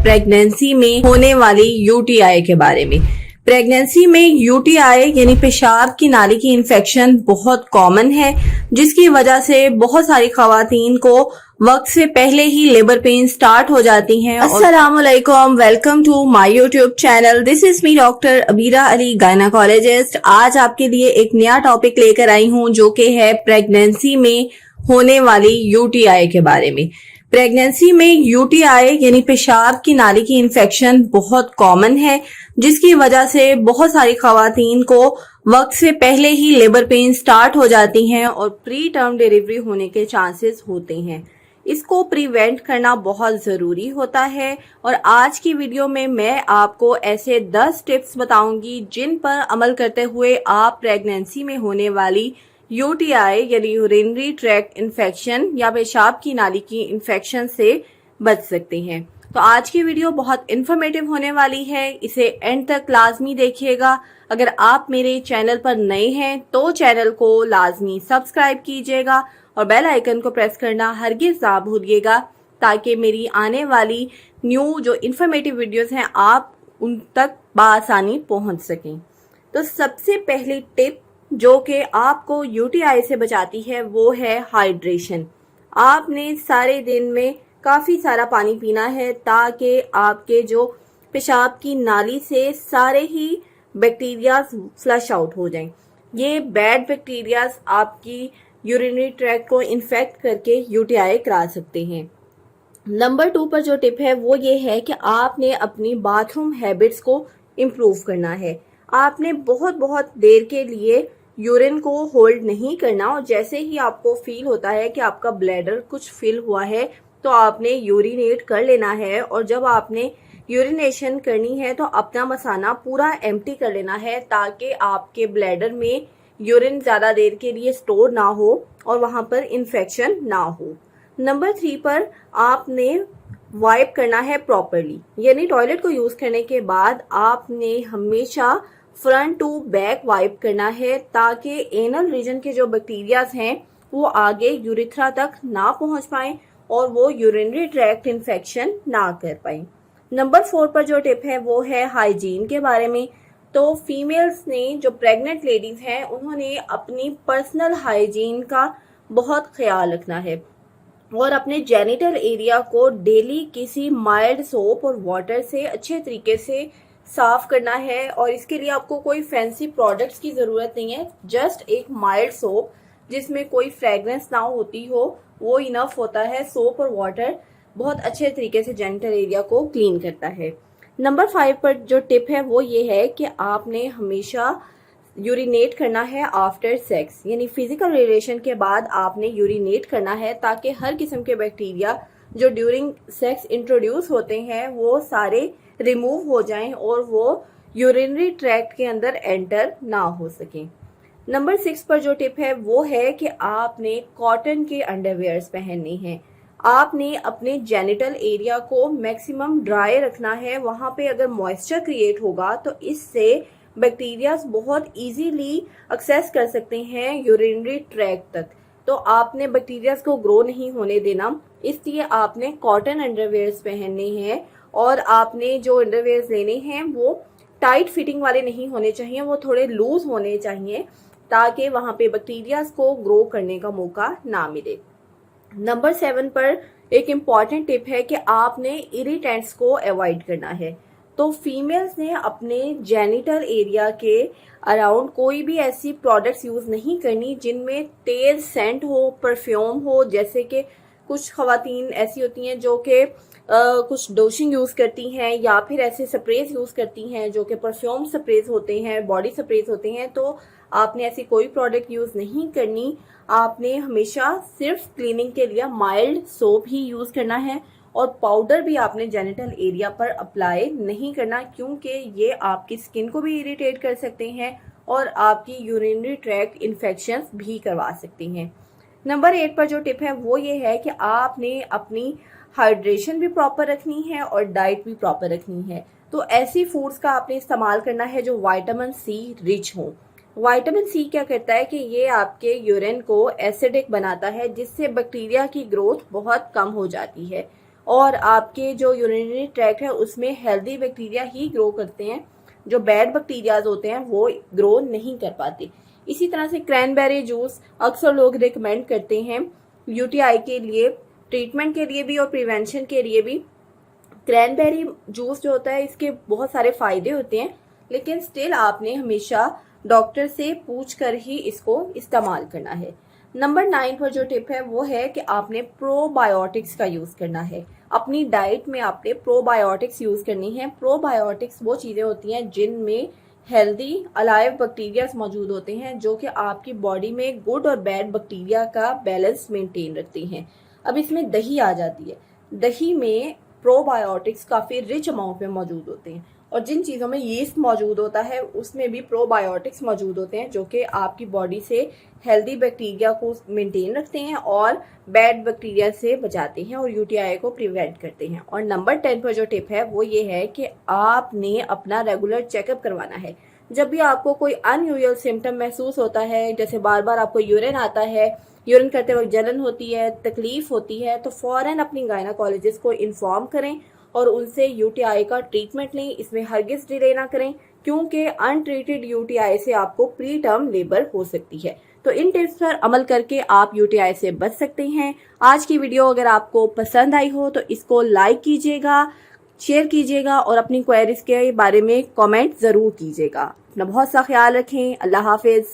Pregnancy में होने वाली यूटीआई के बारे में। प्रेगनेंसी में यूटीआई यानी पेशाब की नाली की इन्फेक्शन बहुत कॉमन है, जिसकी वजह से बहुत सारी खवातीन को वक्त से पहले ही लेबर पेन स्टार्ट हो जाती हैं। अस्सलामुअलैकुम, welcome to my YouTube channel. This is me doctor Abira Ali, gynaecologist. आज आपके लिए एक नया टॉपिक लेकर आई हूँ जो कि है प्रेगनेंसी में होने वाली यूटीआई के बारे में। प्रेगनेंसी में यूटीआई यानी पेशाब की नाली की इन्फेक्शन बहुत कॉमन है, जिसकी वजह से बहुत सारी खवातीन को वक्त से पहले ही लेबर पेन स्टार्ट हो जाती हैं और प्री टर्म डिलीवरी होने के चांसेस होते हैं। इसको प्रिवेंट करना बहुत ज़रूरी होता है और आज की वीडियो में मैं आपको ऐसे 10 टिप्स बताऊंगी जिन पर अमल करते हुए आप प्रेगनेंसी में होने वाली यूटीआई यानी यूरिनरी ट्रैक्ट इन्फेक्शन या पेशाब की नाली की इन्फेक्शन से बच सकते हैं। तो आज की वीडियो बहुत इन्फॉर्मेटिव होने वाली है, इसे एंड तक लाजमी देखिएगा। अगर आप मेरे चैनल पर नए हैं तो चैनल को लाजमी सब्सक्राइब कीजिएगा और बेल आइकन को प्रेस करना हरगिज ना भूलिएगा, ताकि मेरी आने वाली न्यू जो इन्फॉर्मेटिव वीडियोस हैं आप उन तक बआसानी पहुंच सकें। तो सबसे पहली टिप जो कि आपको यूटीआई से बचाती है वो है हाइड्रेशन। आपने सारे दिन में काफ़ी सारा पानी पीना है ताकि आपके जो पेशाब की नाली से सारे ही बैक्टीरियाज फ्लश आउट हो जाएं। ये बैड बैक्टीरियाज आपकी यूरिनरी ट्रैक्ट को इन्फेक्ट करके यूटीआई करा सकते हैं। नंबर 2 पर जो टिप है वो ये है कि आपने अपनी बाथरूम हैबिट्स को इम्प्रूव करना है। आपने बहुत देर के लिए यूरिन को होल्ड नहीं करना और जैसे ही आपको फील होता है कि आपका ब्लैडर कुछ फिल हुआ है तो आपने यूरिनेट कर लेना है। और जब आपने यूरिनेशन करनी है तो अपना मसाना पूरा एम्प्टी कर लेना है ताकि आपके ब्लैडर में यूरिन ज़्यादा देर के लिए स्टोर ना हो और वहाँ पर इन्फेक्शन ना हो। नंबर 3 पर आपने वाइप करना है प्रॉपरली, यानी टॉयलेट को यूज़ करने के बाद आपने हमेशा फ्रंट टू बैक वाइप करना है ताकि एनल रीजन के जो बैक्टीरियाज हैं वो आगे यूरिथ्रा तक ना पहुंच पाए और वो यूरिनरी ट्रैक्ट इन्फेक्शन ना कर पाए। नंबर 4 पर जो टिप है वो है हाइजीन के बारे में। तो फीमेल्स ने जो प्रेग्नेंट लेडीज हैं उन्होंने अपनी पर्सनल हाइजीन का बहुत ख्याल रखना है और अपने जेनिटल एरिया को डेली किसी माइल्ड सोप और वाटर से अच्छे तरीके से साफ करना है। और इसके लिए आपको कोई फैंसी प्रोडक्ट्स की ज़रूरत नहीं है, जस्ट एक माइल्ड सोप जिसमें कोई फ्रेगरेंस ना होती हो वो इनफ होता है। सोप और वाटर बहुत अच्छे तरीके से जेनिटल एरिया को क्लीन करता है। नंबर 5 पर जो टिप है वो ये है कि आपने हमेशा यूरिनेट करना है आफ्टर सेक्स, यानी फिजिकल रिलेशन के बाद आपने यूरिनेट करना है ताकि हर किस्म के बैक्टीरिया जो ड्यूरिंग सेक्स इंट्रोड्यूस होते हैं वो सारे रिमूव हो जाएं और वो यूरिनरी ट्रैक्ट के अंदर एंटर ना हो सकें। नंबर 6 पर जो टिप है वो है कि आपने कॉटन के अंडरवेयर्स पहनने हैं। आपने अपने जेनिटल एरिया को मैक्सिमम ड्राई रखना है। वहाँ पे अगर मॉइस्चर क्रिएट होगा तो इससे बैक्टीरियाज बहुत इजीली एक्सेस कर सकते हैं यूरिनरी ट्रैक्ट तक। तो आपने बैक्टीरियाज को ग्रो नहीं होने देना, इसलिए आपने कॉटन अंडरवेयर्स पहनने हैं और आपने जो अंडरवेयर्स लेने हैं वो टाइट फिटिंग वाले नहीं होने चाहिए, वो थोड़े लूज होने चाहिए ताकि वहाँ पे बैक्टीरियाज को ग्रो करने का मौका ना मिले। नंबर 7 पर एक इम्पॉर्टेंट टिप है कि आपने इरिटेंट्स को अवॉइड करना है। तो फीमेल्स ने अपने जेनिटल एरिया के अराउंड कोई भी ऐसी प्रोडक्ट्स यूज़ नहीं करनी जिनमें तेज सेंट हो, परफ्यूम हो। जैसे कि कुछ खवातीन ऐसी होती हैं जो कि कुछ डोशिंग यूज़ करती हैं या फिर ऐसे स्प्रेज यूज़ करती हैं जो कि परफ्यूम स्प्रेज होते हैं, बॉडी स्प्रेज होते हैं। तो आपने ऐसी कोई प्रोडक्ट यूज़ नहीं करनी। आपने हमेशा सिर्फ क्लीनिंग के लिए माइल्ड सोप ही यूज़ करना है और पाउडर भी आपने जेनिटल एरिया पर अप्लाई नहीं करना, क्योंकि ये आपकी स्किन को भी इरिटेट कर सकते हैं और आपकी यूरिनरी ट्रैक्ट इन्फेक्शंस भी करवा सकती हैं। नंबर 8 पर जो टिप है वो ये है कि आपने अपनी हाइड्रेशन भी प्रॉपर रखनी है और डाइट भी प्रॉपर रखनी है। तो ऐसी फूड्स का आपने इस्तेमाल करना है जो विटामिन सी रिच हो। विटामिन सी क्या करता है कि ये आपके यूरिन को एसिडिक बनाता है, जिससे बैक्टीरिया की ग्रोथ बहुत कम हो जाती है और आपके जो यूरिनरी ट्रैक्ट है उसमें हेल्दी बैक्टीरिया ही ग्रो करते हैं, जो बैड बैक्टीरियाज होते हैं वो ग्रो नहीं कर पाते। इसी तरह से क्रैनबेरी जूस अक्सर लोग रिकमेंड करते हैं यूटीआई के लिए, ट्रीटमेंट के लिए भी और प्रिवेंशन के लिए भी। क्रैनबेरी जूस जो होता है इसके बहुत सारे फायदे होते हैं, लेकिन स्टिल आपने हमेशा डॉक्टर से पूछ कर ही इसको इस्तेमाल करना है। नंबर 9 पर जो टिप है वो है कि आपने प्रोबायोटिक्स का यूज करना है। अपनी डाइट में आपने प्रोबायोटिक्स यूज करनी है। प्रोबायोटिक्स वो चीजें होती हैं जिनमें हेल्दी अलाइव बैक्टीरिया मौजूद होते हैं, जो कि आपकी बॉडी में गुड और बैड बैक्टीरिया का बैलेंस मेंटेन रखते हैं। अब इसमें दही आ जाती है। दही में प्रोबायोटिक्स काफी रिच अमाउंट में मौजूद होते हैं, और जिन चीज़ों में यीस्ट मौजूद होता है उसमें भी प्रोबायोटिक्स मौजूद होते हैं, जो कि आपकी बॉडी से हेल्दी बैक्टीरिया को मेंटेन रखते हैं और बैड बैक्टीरिया से बचाते हैं और यूटीआई को प्रिवेंट करते हैं। और नंबर 10 पर जो टिप है वो ये है कि आपने अपना रेगुलर चेकअप करवाना है। जब भी आपको कोई अनयूजुअल सिम्टम महसूस होता है, जैसे बार बार आपको यूरिन आता है, यूरिन करते वक्त जलन होती है, तकलीफ होती है, तो फौरन अपनी गायनाकोलॉजिस्ट को इन्फॉर्म करें और उनसे यूटीआई का ट्रीटमेंट लें। इसमें हरगिज डिले ना करें, क्योंकि अनट्रीटेड यूटीआई से आपको प्री टर्म लेबर हो सकती है। तो इन टिप्स पर अमल करके आप यूटीआई से बच सकते हैं। आज की वीडियो अगर आपको पसंद आई हो तो इसको लाइक कीजिएगा, शेयर कीजिएगा और अपनी क्वेरीज के बारे में कमेंट जरूर कीजिएगा। अपना बहुत सा ख्याल रखें। अल्लाह हाफिज।